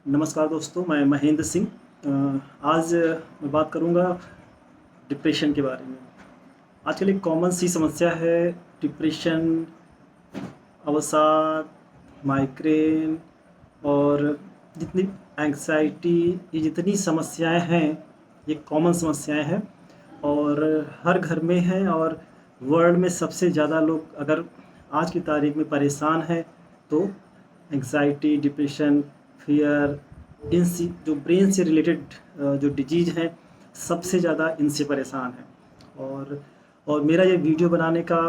नमस्कार दोस्तों, मैं महेंद्र सिंह। आज मैं बात करूंगा डिप्रेशन के बारे में। आजकल एक कॉमन सी समस्या है डिप्रेशन, अवसाद, माइग्रेन और जितनी एंग्जाइटी, ये जितनी समस्याएं हैं ये कॉमन समस्याएं हैं और हर घर में हैं। और वर्ल्ड में सबसे ज़्यादा लोग अगर आज की तारीख में परेशान हैं तो एंग्जाइटी, डिप्रेशन, फियर, इनसी जो ब्रेन से रिलेटेड जो डिजीज़ हैं सबसे ज़्यादा इनसे परेशान हैं। और मेरा ये वीडियो बनाने का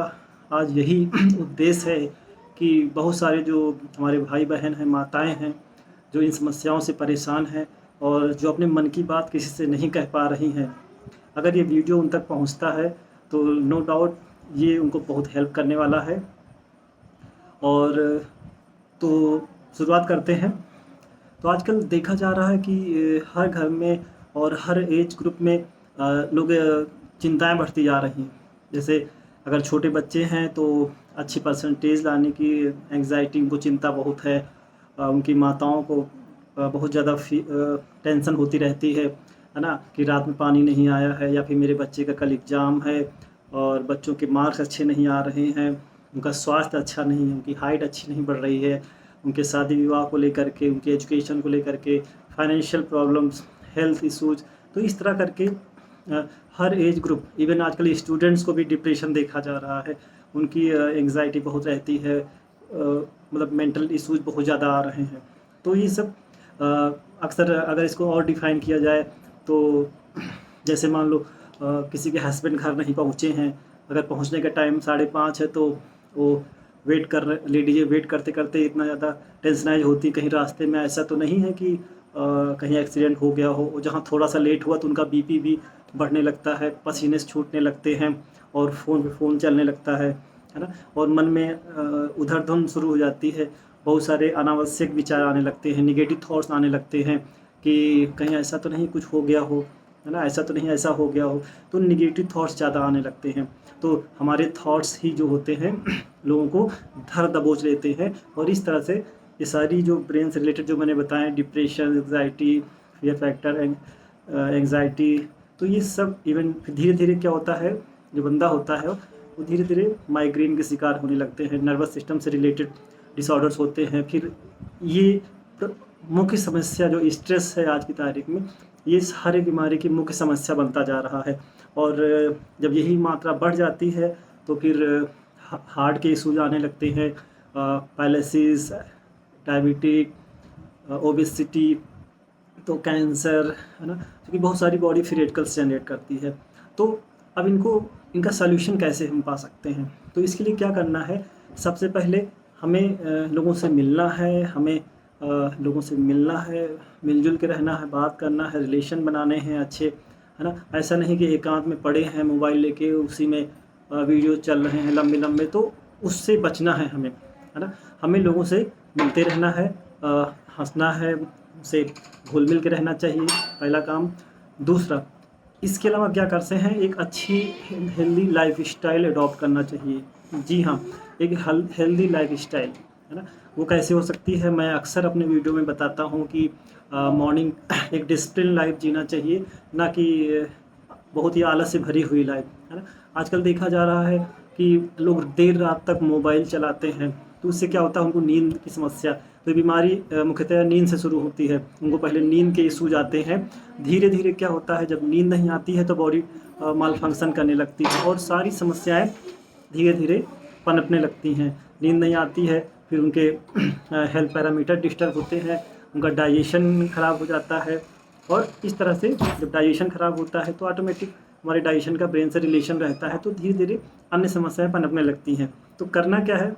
आज यही उद्देश्य है कि बहुत सारे जो हमारे भाई बहन हैं, माताएं हैं, जो इन समस्याओं से परेशान हैं और जो अपने मन की बात किसी से नहीं कह पा रही हैं, अगर ये वीडियो उन तक पहुंचता है तो नो डाउट ये उनको बहुत हेल्प करने वाला है। और तो शुरुआत करते हैं। तो आजकल देखा जा रहा है कि हर घर में और हर एज ग्रुप में लोग चिंताएं बढ़ती जा रही हैं। जैसे अगर छोटे बच्चे हैं तो अच्छी परसेंटेज लाने की एंग्जाइटी, उनको चिंता बहुत है। उनकी माताओं को बहुत ज़्यादा टेंशन होती रहती है ना, कि रात में पानी नहीं आया है या फिर मेरे बच्चे का कल एग्ज़ाम है और बच्चों के मार्क्स अच्छे नहीं आ रहे हैं, उनका स्वास्थ्य अच्छा नहीं है, उनकी हाइट अच्छी नहीं बढ़ रही है, उनके शादी विवाह को लेकर के, उनके एजुकेशन को लेकर के, फाइनेंशियल प्रॉब्लम्स, हेल्थ इश्यूज। तो इस तरह करके हर एज ग्रुप, इवन आजकल स्टूडेंट्स को भी डिप्रेशन देखा जा रहा है, उनकी एंग्जाइटी बहुत रहती है, मतलब मेंटल इश्यूज बहुत ज़्यादा आ रहे हैं। तो ये सब अक्सर अगर इसको और डिफ़ाइन किया जाए तो जैसे मान लो किसी के हस्बैंड घर नहीं पहुँचे हैं, अगर पहुँचने का टाइम 5:30 है तो वो वेट कर रहे, लेडीज़ें वेट करते करते इतना ज़्यादा टेंशनाइज होती, कहीं रास्ते में ऐसा तो नहीं है कि कहीं एक्सीडेंट हो गया हो। जहाँ थोड़ा सा लेट हुआ तो उनका बीपी भी बढ़ने लगता है, पसीने से छूटने लगते हैं और फ़ोन पे फ़ोन चलने लगता है ना। और मन में उधर धुन शुरू हो जाती है, बहुत सारे अनावश्यक विचार आने लगते हैं, निगेटिव थॉट्स आने लगते हैं कि कहीं ऐसा तो नहीं कुछ हो गया हो, है ना, ऐसा तो नहीं ऐसा हो गया हो। तो निगेटिव थॉट्स ज़्यादा आने लगते हैं। तो हमारे थॉट्स ही जो होते हैं लोगों को धर दबोच लेते हैं और इस तरह से ये सारी जो ब्रेन से रिलेटेड जो मैंने बताया, depression, anxiety, fear factor, anxiety, तो ये सब इवन धीरे धीरे क्या होता है, जो बंदा होता है वो धीरे धीरे माइग्रेन के शिकार होने लगते हैं, नर्वस सिस्टम से रिलेटेड डिसऑर्डर्स होते हैं। फिर ये मुख्य समस्या जो स्ट्रेस है आज की तारीख में, ये सारी बीमारी की मुख्य समस्या बनता जा रहा है। और जब यही मात्रा बढ़ जाती है तो फिर हार्ट के इशूज आने लगते हैं, पैलिसिस, डायबिटिक, ओबेसिटी, तो कैंसर, है ना, क्योंकि बहुत सारी बॉडी फ्री रेडिकल्स जनरेट करती है। तो अब इनका सल्यूशन कैसे हम पा सकते हैं? तो इसके लिए क्या करना है, सबसे पहले हमें लोगों से मिलना है, लोगों से मिलना है, मिलजुल के रहना है, बात करना है, रिलेशन बनाने हैं अच्छे, है ना। ऐसा नहीं कि एकांत में पड़े हैं मोबाइल लेके, उसी में वीडियो चल रहे हैं लंबे लंबे, तो उससे बचना है हमें, है ना। हमें लोगों से मिलते रहना है, हंसना है, उनसे घुल मिल के रहना चाहिए, पहला काम। दूसरा, इसके अलावा क्या करते हैं, एक अच्छी हेल्दी लाइफ स्टाइल अडॉप्ट करना चाहिए। जी हाँ, एक हेल्दी लाइफ स्टाइल, है ना, वो कैसे हो सकती है, मैं अक्सर अपने वीडियो में बताता हूँ कि मॉर्निंग एक डिसिप्लिन लाइफ जीना चाहिए, ना कि बहुत ही आलस से भरी हुई लाइफ, है ना। आजकल देखा जा रहा है कि लोग देर रात तक मोबाइल चलाते हैं, तो उससे क्या होता है, उनको नींद की समस्या, तो बीमारी मुख्यतः नींद से शुरू होती है। उनको पहले नींद के इशूज आते हैं, धीरे धीरे क्या होता है, जब नींद नहीं आती है तो बॉडी माल फंक्शन करने लगती है और सारी समस्याएं धीरे धीरे पनपने लगती हैं। नींद नहीं आती है, फिर उनके हेल्थ पैरामीटर डिस्टर्ब होते हैं, उनका डाइजेशन ख़राब हो जाता है। और इस तरह से जब डाइजेशन ख़राब होता है तो ऑटोमेटिक हमारे डाइजेशन का ब्रेन से रिलेशन रहता है, तो धीरे धीरे अन्य समस्याएं पनपने लगती हैं। तो करना क्या है,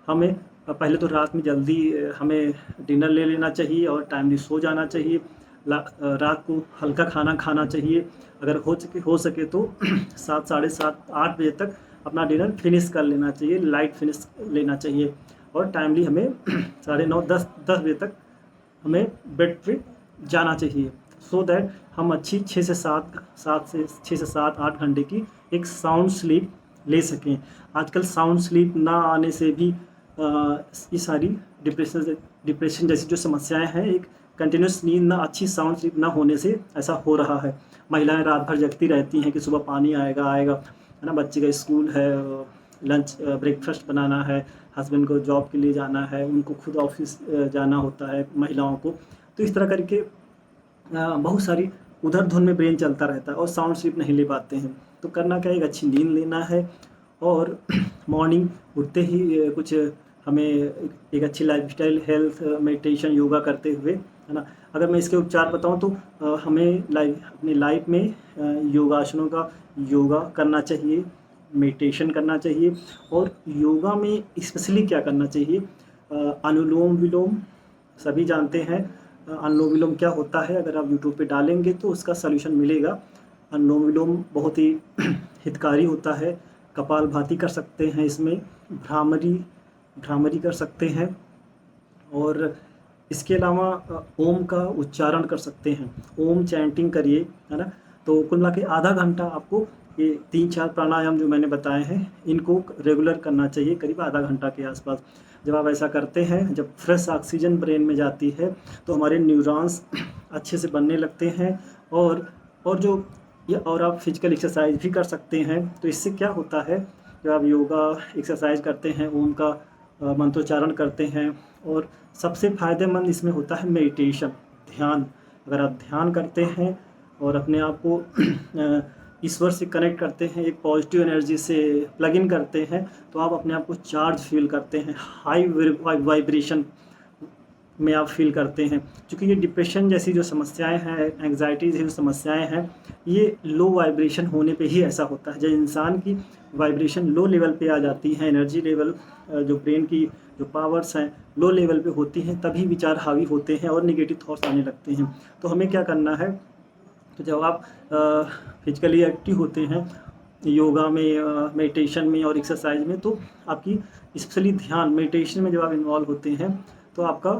हमें पहले तो रात में जल्दी हमें डिनर ले लेना चाहिए और टाइमली सो जाना चाहिए। रात को हल्का खाना खाना चाहिए, अगर हो सके तो 7, साढ़े 7, 8 बजे तक अपना डिनर फिनिश कर लेना चाहिए, लाइट फिनिश लेना चाहिए। और टाइमली हमें 9:30, 10 बजे तक हमें बेड पे जाना चाहिए, सो दैट हम अच्छी 6 से 7, 8 घंटे की एक साउंड स्लीप ले सकें। आजकल साउंड स्लीप ना आने से भी ये सारी डिप्रेशन जैसी जो समस्याएं हैं एक कंटिन्यूस नींद ना, अच्छी साउंड स्लीप ना होने से ऐसा हो रहा है। महिलाएं रात भर जगती रहती हैं कि सुबह पानी आएगा आएगा, है ना, बच्चे का स्कूल है, लंच ब्रेकफास्ट बनाना है, हस्बैंड को जॉब के लिए जाना है, उनको खुद ऑफिस जाना होता है महिलाओं को। तो इस तरह करके बहुत सारी उधर धुन में ब्रेन चलता रहता है और साउंड स्लीप नहीं ले पाते हैं। तो करना क्या है, एक अच्छी नींद लेना है और मॉर्निंग उठते ही कुछ हमें एक अच्छी लाइफस्टाइल, हेल्थ, मेडिटेशन, योगा करते हुए, है ना। अगर मैं इसके उपचार बताऊं तो हमें अपनी लाइफ में योगासनों का योगा करना चाहिए, मेडिटेशन करना चाहिए। और योगा में स्पेशली क्या करना चाहिए, अनुलोम विलोम सभी जानते हैं। अनुलोम विलोम क्या होता है, अगर आप यूट्यूब पे डालेंगे तो उसका सलूशन मिलेगा। अनुलोम विलोम बहुत ही हितकारी होता है। कपालभाति कर सकते हैं, इसमें भ्रामरी कर सकते हैं, और इसके अलावा ओम का उच्चारण कर सकते हैं। ओम चैंटिंग करिए, है ना। तो कुल मिला के आधा घंटा आपको ये 3-4 प्राणायाम जो मैंने बताए हैं इनको रेगुलर करना चाहिए, करीब आधा घंटा के आसपास। जब आप ऐसा करते हैं, जब फ्रेश ऑक्सीजन ब्रेन में जाती है तो हमारे न्यूरॉन्स अच्छे से बनने लगते हैं। और जो ये, और आप फिजिकल एक्सरसाइज भी कर सकते हैं। तो इससे क्या होता है, जब आप योगा एक्सरसाइज करते हैं, ओम का मंत्रोच्चारण करते हैं, और सबसे फ़ायदेमंद इसमें होता है मेडिटेशन, ध्यान। अगर आप ध्यान करते हैं और अपने आप को ईश्वर से कनेक्ट करते हैं, एक पॉजिटिव एनर्जी से प्लग इन करते हैं, तो आप अपने आप को चार्ज फील करते हैं, हाई वाइब्रेशन में आप फील करते हैं। क्योंकि ये डिप्रेशन जैसी जो समस्याएं हैं, एंग्जाइटी जैसी जो समस्याएं हैं, ये लो वाइब्रेशन होने पे ही ऐसा होता है। जब इंसान की वाइब्रेशन लो लेवल पे आ जाती है, एनर्जी लेवल, जो ब्रेन की जो पावर्स हैं लो लेवल पे होती हैं, तभी विचार हावी होते हैं और निगेटिव थॉट्स आने लगते हैं। तो हमें क्या करना है, तो जब आप फिजिकली एक्टिव होते हैं योगा में, मेडिटेशन में और एक्सरसाइज में, तो आपकी स्पेशली ध्यान मेडिटेशन में जब आप इन्वॉल्व होते हैं तो आपका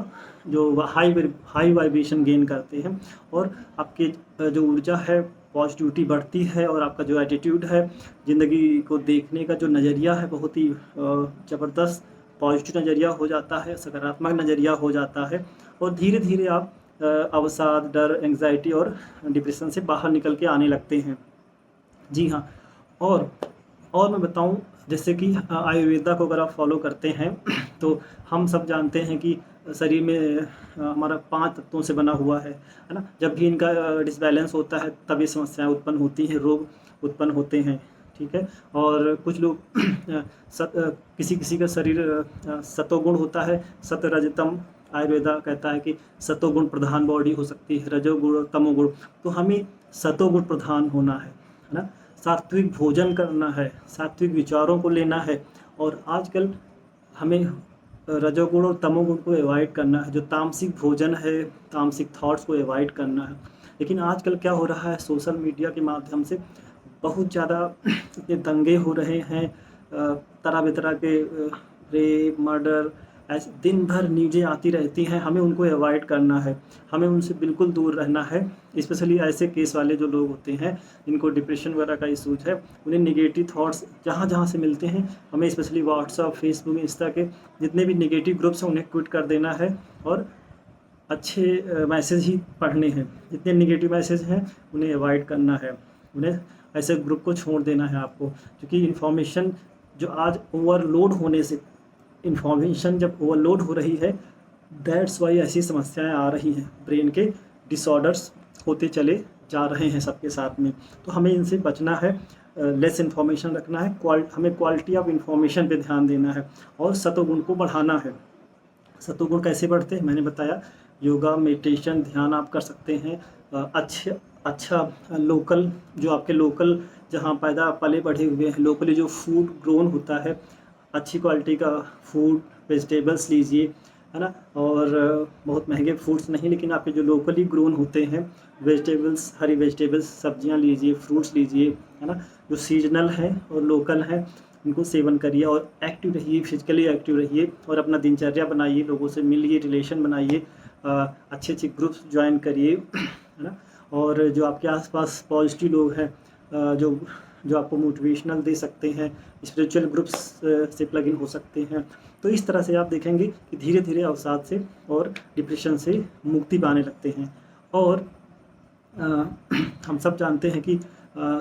जो हाई वाइब्रेशन गेन करते हैं, और आपके जो ऊर्जा है, पॉजिटिविटी बढ़ती है, और आपका जो एटीट्यूड है, ज़िंदगी को देखने का जो नज़रिया है, बहुत ही ज़बरदस्त पॉजिटिव नज़रिया हो जाता है, सकारात्मक नज़रिया हो जाता है। और धीरे धीरे आप अवसाद, डर, एंग्जाइटी और डिप्रेशन से बाहर निकल के आने लगते हैं। जी हाँ। और मैं बताऊं, जैसे कि आयुर्वेदा को अगर आप फॉलो करते हैं तो हम सब जानते हैं कि शरीर में हमारा 5 तत्वों से बना हुआ है ना। जब भी इनका डिसबैलेंस होता है तब ये समस्याएं उत्पन्न होती हैं, रोग उत्पन्न होते हैं, ठीक है। और कुछ लोग किसी किसी का शरीर सतोगुण होता है, सत रजतम। आयुर्वेदा कहता है कि सतोगुण प्रधान बॉडी हो सकती है, रजोगुण, तमोगुण। तो हमें सतोगुण प्रधान होना है ना। सात्विक भोजन करना है, सात्विक विचारों को लेना है। और आजकल हमें रजोगुण और तमोगुण को अवॉइड करना है, जो तामसिक भोजन है, तामसिक थॉट्स को अवॉइड करना है। लेकिन आजकल क्या हो रहा है, सोशल मीडिया के माध्यम से बहुत ज़्यादा इतने दंगे हो रहे हैं, तरह बेतरह के रेप, मर्डर, ऐसे दिन भर न्यूज़ें आती रहती हैं। हमें उनको अवॉइड करना है, हमें उनसे बिल्कुल दूर रहना है। स्पेशली ऐसे केस वाले जो लोग होते हैं जिनको डिप्रेशन वगैरह का इशूज़ है, उन्हें नेगेटिव थॉट्स जहाँ जहाँ से मिलते हैं, हमें स्पेशली व्हाट्सअप, फेसबुक, इंस्टा के जितने भी नेगेटिव ग्रुप्स हैं उन्हें क्विट कर देना है, और अच्छे मैसेज ही पढ़ने हैं। जितने नेगेटिव मैसेज हैं उन्हें अवॉइड करना है, उन्हें ऐसे ग्रुप को छोड़ देना है आपको। क्योंकि इन्फॉर्मेशन जो आज ओवरलोड होने से, इन्फॉर्मेशन जब ओवरलोड हो रही है, दैट्स वाई ऐसी समस्याएं आ रही हैं, ब्रेन के डिसऑर्डर्स होते चले जा रहे हैं सबके साथ में। तो हमें इनसे बचना है, लेस इन्फॉर्मेशन रखना है, हमें क्वालिटी ऑफ इन्फॉर्मेशन पे ध्यान देना है, और सतोगुण को बढ़ाना है। सतोगुण कैसे बढ़ते हैं मैंने बताया, योगा, मेडिटेशन, ध्यान आप कर सकते हैं। अच्छा लोकल, जो आपके लोकल जहाँ पैदा पले बढ़े हुए हैं, लोकली जो फूड ग्रोन होता है, अच्छी क्वालिटी का फूड, वेजिटेबल्स लीजिए, है ना। और बहुत महंगे फूड्स नहीं, लेकिन आपके जो लोकली ग्रोन होते हैं वेजिटेबल्स, हरी वेजिटेबल्स, सब्जियां लीजिए, फ्रूट्स लीजिए, है ना, जो सीजनल हैं और लोकल हैं, इनको सेवन करिए। और एक्टिव रहिए, फिजिकली एक्टिव रहिए, और अपना दिनचर्या बनाइए, लोगों से मिलिए, रिलेशन बनाइए, अच्छे अच्छे ग्रुप्स ज्वाइन करिए, है ना। और जो आपके आसपास पॉजिटिव लोग हैं, जो जो आपको मोटिवेशनल दे सकते हैं, स्पिरिचुअल ग्रुप्स से प्लग इन हो सकते हैं। तो इस तरह से आप देखेंगे कि धीरे धीरे अवसाद से और डिप्रेशन से मुक्ति पाने लगते हैं। और अ, हम सब जानते हैं कि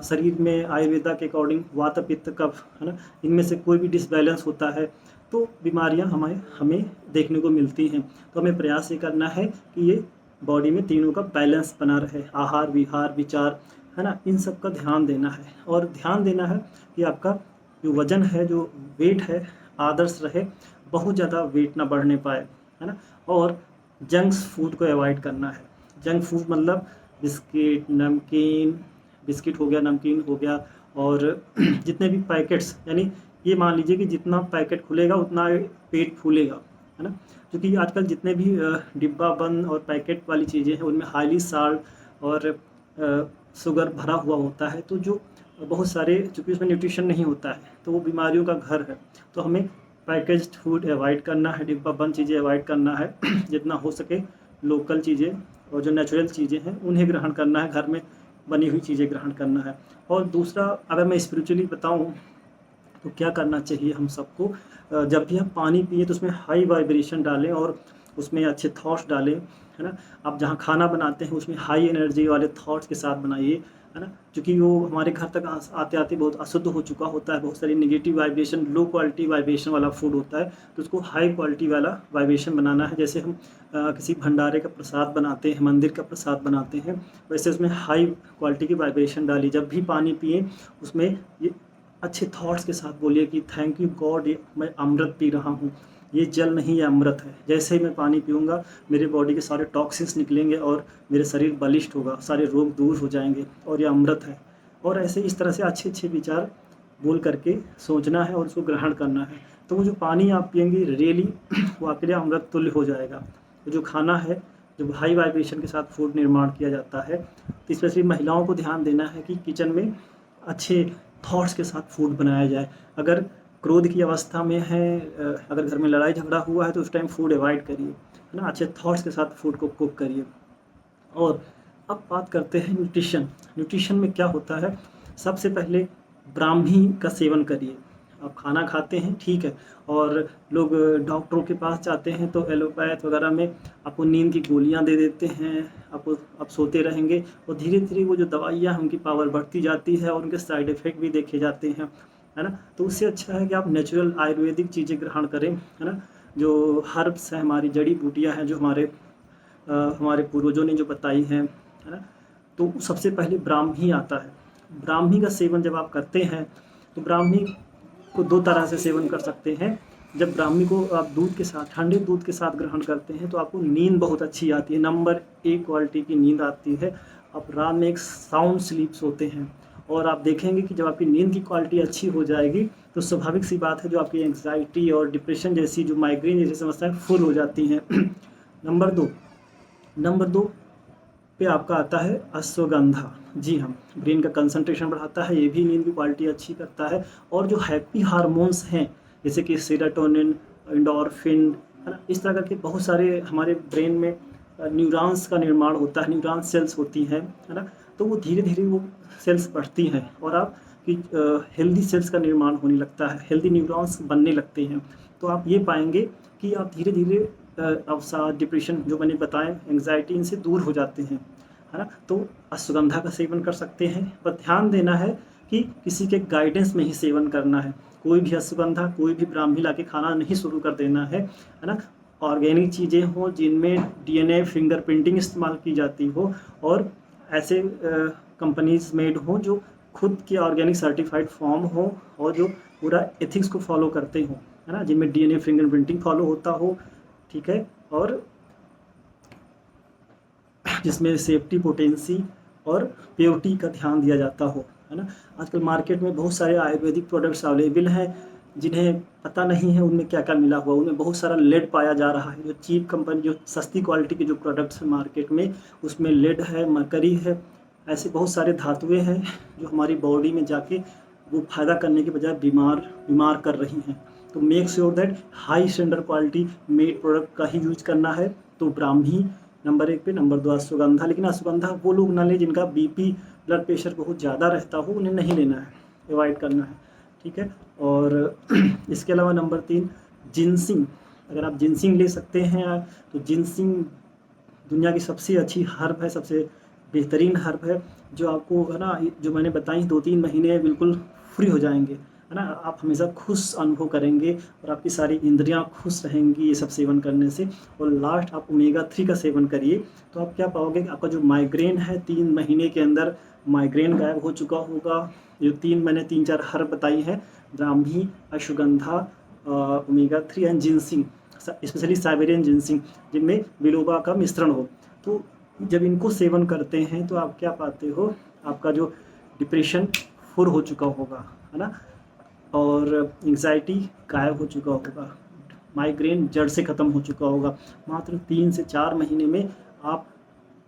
शरीर में आयुर्वेदा के अकॉर्डिंग वात पित्त कफ, है ना, इनमें से कोई भी डिसबैलेंस होता है तो बीमारियां हमें हमें देखने को मिलती हैं। तो हमें प्रयास ये करना है कि ये बॉडी में तीनों का बैलेंस बना रहे, आहार विहार विचार, है ना, इन सब का ध्यान देना है। और ध्यान देना है कि आपका जो वज़न है, जो वेट है, आदर्श रहे, बहुत ज़्यादा वेट ना बढ़ने पाए, है ना। और जंक्स फूड को अवॉइड करना है। जंक फूड मतलब बिस्किट, नमकीन, बिस्किट हो गया, नमकीन हो गया, और जितने भी पैकेट्स, यानी ये मान लीजिए कि जितना पैकेट खुलेगा उतना पेट फूलेगा, है ना। क्योंकि आजकल जितने भी डिब्बा बंद और पैकेट वाली चीज़ें हैं उनमें हाईली साल्ट और शुगर भरा हुआ होता है, तो जो बहुत सारे, चूँकि उसमें न्यूट्रिशन नहीं होता है तो वो बीमारियों का घर है। तो हमें पैकेज्ड फूड अवॉइड करना है, डिब्बा बंद चीज़ें अवॉइड करना है, जितना हो सके लोकल चीज़ें और जो नेचुरल चीज़ें हैं उन्हें ग्रहण करना है, घर में बनी हुई चीज़ें ग्रहण करना है। और दूसरा, अगर मैं स्पिरिचुअली बताऊँ तो क्या करना चाहिए हम सबको, जब भी हम पानी पिए तो उसमें हाई वाइब्रेशन डालें और उसमें अच्छे थॉट्स डालें, है ना। आप जहाँ खाना बनाते हैं उसमें हाई एनर्जी वाले थॉट्स के साथ बनाइए, है ना, क्योंकि वो हमारे घर तक आते आते बहुत अशुद्ध हो चुका होता है, बहुत सारी negative vibration, low quality vibration वाला फूड होता है, तो उसको हाई क्वालिटी वाला वाइब्रेशन बनाना है। जैसे हम किसी भंडारे का प्रसाद बनाते हैं, मंदिर का प्रसाद बनाते हैं, वैसे उसमें हाई क्वालिटी की वाइब्रेशन डालिए। जब भी पानी पिए उसमें ये अच्छे थॉट्स के साथ बोलिए कि थैंक यू गॉड, ये मैं अमृत पी रहा हूँ, ये जल नहीं, ये अमृत है। जैसे ही मैं पानी पीऊँगा मेरे बॉडी के सारे टॉक्सिन्स निकलेंगे और मेरे शरीर बलिष्ठ होगा, सारे रोग दूर हो जाएंगे, और ये अमृत है। और ऐसे इस तरह से अच्छे अच्छे विचार बोल करके सोचना है और उसको ग्रहण करना है। तो वो जो पानी आप पिएंगे रियली वो आपके लिए अमृत तुल्य हो जाएगा। तो जो खाना है, जब हाई वाइब्रेशन के साथ फूड निर्माण किया जाता है, तो स्पेशली महिलाओं को ध्यान देना है कि किचन में अच्छे थॉट्स के साथ फूड बनाया जाए। अगर क्रोध की अवस्था में है, अगर घर में लड़ाई झगड़ा हुआ है तो उस टाइम फूड अवॉइड करिए, है ना, अच्छे थॉट्स के साथ फूड को कुक करिए। और अब बात करते हैं न्यूट्रिशन। न्यूट्रिशन में क्या होता है, सबसे पहले ब्राह्मी का सेवन करिए। आप खाना खाते हैं, ठीक है, और लोग डॉक्टरों के पास जाते हैं तो एलोपैथ वगैरह में आपको नींद की गोलियां दे देते हैं, आप सोते रहेंगे, और धीरे धीरे वो जो दवाइयाँ उनकी पावर बढ़ती जाती है और उनके साइड इफ़ेक्ट भी देखे जाते हैं, है ना। तो उससे अच्छा है कि आप नेचुरल आयुर्वेदिक चीज़ें ग्रहण करें, है ना। जो हर्ब्स हैं, हमारी जड़ी बूटियाँ हैं, जो हमारे पूर्वजों ने जो बताई हैं, है ना। तो सबसे पहले ब्राह्मी आता है। ब्राह्मी का सेवन जब आप करते हैं तो ब्राह्मी को दो तरह से सेवन कर सकते हैं। जब ब्राह्मी को आप दूध के साथ, ठंडे दूध के साथ ग्रहण करते हैं तो आपको नींद बहुत अच्छी आती है, नंबर 1 क्वालिटी की नींद आती है। आप रात में एक साउंड स्लीप सोते हैं, और आप देखेंगे कि जब आपकी नींद की क्वालिटी अच्छी हो जाएगी तो स्वाभाविक सी बात है, जो आपकी एंग्जाइटी और डिप्रेशन जैसी, जो माइग्रेन जैसी समस्याएं फुल हो जाती हैं। नंबर दो पे आपका आता है अश्वगंधा। जी हाँ, ब्रेन का कंसंट्रेशन बढ़ाता है, ये भी नींद की क्वालिटी अच्छी करता है। और जो हैप्पी हार्मोन्स हैं, जैसे कि सेरोटोनिन, एंडोर्फिन, है ना, इस तरह के बहुत सारे हमारे ब्रेन में न्यूरॉन्स का निर्माण होता है, न्यूरॉन सेल्स होती हैं, है ना। तो वो धीरे धीरे वो सेल्स बढ़ती हैं और आपकी हेल्दी सेल्स का निर्माण होने लगता है, हेल्दी न्यूरॉन्स बनने लगते हैं। तो आप ये पाएंगे कि आप धीरे धीरे अवसाद, डिप्रेशन जो मैंने बताए, एंग्जाइटी, इनसे दूर हो जाते हैं, है ना। तो अश्वगंधा का सेवन कर सकते हैं, पर ध्यान देना है कि किसी के गाइडेंस में ही सेवन करना है। कोई भी अश्वगंधा, कोई भी ब्राह्मी ला के खाना नहीं शुरू कर देना है ना। ऑर्गेनिक चीज़ें हों जिनमें डीएनए फिंगरप्रिंटिंग इस्तेमाल की जाती हो, और ऐसे कंपनीज मेड हों जो खुद के ऑर्गेनिक सर्टिफाइड फॉर्म हो और जो पूरा एथिक्स को फॉलो करते हों, है ना, जिनमें डीएनए फिंगरप्रिंटिंग फॉलो होता हो, ठीक है, और जिसमें सेफ्टी, पोटेंसी और प्योरिटी का ध्यान दिया जाता हो, है ना। आजकल मार्केट में बहुत सारे आयुर्वेदिक प्रोडक्ट्स अवेलेबल हैं जिन्हें पता नहीं है उनमें क्या क्या मिला हुआ। उनमें बहुत सारा लेड पाया जा रहा है। जो चीप कंपनी, जो सस्ती क्वालिटी के जो प्रोडक्ट्स हैं मार्केट में, उसमें लेड है, मरकरी है, ऐसे बहुत सारे धातुएँ हैं जो हमारी बॉडी में जाके वो फ़ायदा करने के बजाय बीमार कर रही हैं। तो make sure that high standard quality made product का ही यूज करना है। तो ब्राह्मी नंबर 1 पे, नंबर 2 अश्वगंधा। लेकिन अश्वगंधा वो लोग ना लें जिनका बीपी, ब्लड प्रेशर बहुत ज़्यादा रहता हो, उन्हें नहीं लेना है। अवॉइड करना है, ठीक है। और इसके अलावा नंबर 3 जिनसिंग, अगर आप जिनसिंग ले सकते हैं तो जिनसिंग दुनिया की सबसे अच्छी हर्ब है, सबसे बेहतरीन हर्ब है, जो आपको है ना, जो मैंने बताई 2-3 महीने बिल्कुल फ्री हो जाएंगे, है ना। आप हमेशा खुश अनुभव करेंगे और आपकी सारी इंद्रियां खुश रहेंगी ये सब सेवन करने से। और लास्ट आप ओमेगा 3 का सेवन करिए, तो आप क्या पाओगे कि आपका जो माइग्रेन है 3 महीने के अंदर माइग्रेन गायब हो चुका होगा। जो 3 मैंने 3-4 हर्ब बताई हैं, Brahmi, ashwagandha, omega 3 and ginseng, specially Siberian ginseng, जिनमें बिलोबा का मिश्रण हो, तो जब इनको सेवन करते हैं तो आप क्या पाते हो, आपका जो डिप्रेशन फुर हो चुका होगा, है ना, और एंग्जाइटी गायब हो चुका होगा, माइग्रेन जड़ से ख़त्म हो चुका होगा। मात्र 3 से 4 महीने में आप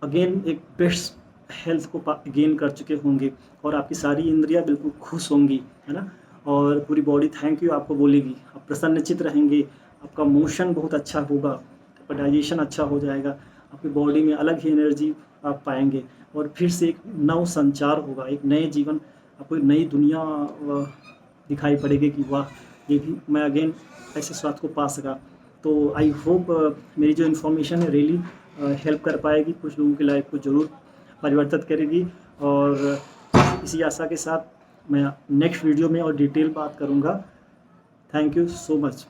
अगेन एक बेस्ट हेल्थ को गेन कर चुके होंगे और आपकी सारी इंद्रियां बिल्कुल खुश होंगी, है ना, और पूरी बॉडी थैंक यू आपको बोलेगी। आप प्रसन्नचित रहेंगे, आपका मोशन बहुत अच्छा होगा, आपका डाइजेशन अच्छा हो जाएगा, आपकी बॉडी में अलग ही एनर्जी आप पाएंगे और फिर से एक नव संचार होगा, एक नए जीवन, आपको एक नई दुनिया दिखाई पड़ेगी कि वाह, ये भी मैं अगेन ऐसे स्वाद को पा सका। तो आई होप मेरी जो इन्फॉर्मेशन है रियली हेल्प कर पाएगी, कुछ लोगों की लाइफ को ज़रूर परिवर्तित करेगी। और इसी आशा के साथ मैं नेक्स्ट वीडियो में और डिटेल बात करूँगा। Thank you so much.